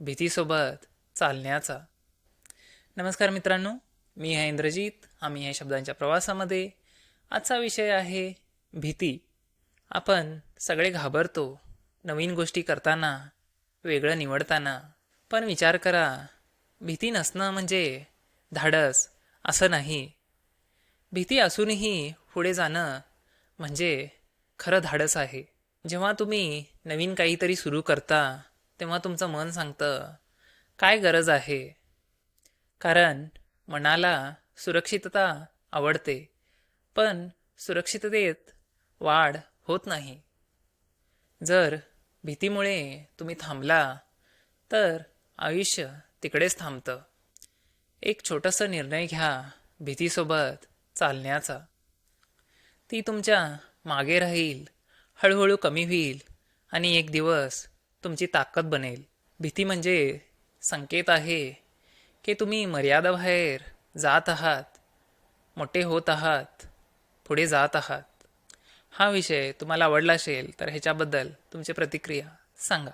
भीतीसोबत चालण्याचा. नमस्कार मित्रांनो, मी आहे इंद्रजीत. आम्ही आहे शब्दांच्या प्रवासामध्ये. आजचा विषय आहे भीती. आपण सगळे घाबरतो नवीन गोष्टी करताना, वेगळं निवडताना. पण विचार करा, भीती नसणं म्हणजे धाडस असं नाही. भीती असूनही पुढे जाणं म्हणजे खरं धाडस आहे. जेव्हा तुम्ही नवीन काहीतरी सुरू करता तेव्हा तुमचं मन सांगतं काय गरज आहे. कारण मनाला सुरक्षितता आवडते, पण सुरक्षिततेत वाढ होत नाही. जर भीतीमुळे तुम्ही थांबला तर आयुष्य तिकडेच थांबतं. एक छोटासा निर्णय घ्या भीतीसोबत चालण्याचा. ती तुमच्या मागे राहील, हळूहळू कमी होईल आणि एक दिवस तुमची ताकद बनेल. भीती म्हणजे संकेत आहे की तुम्ही मर्यादाबाहेर जात आहात, मोठे होत आहात, पुढे जात आहात. हा विषय तुम्हाला आवडला असेल तर ह्याच्याबद्दल तुमची प्रतिक्रिया सांगा.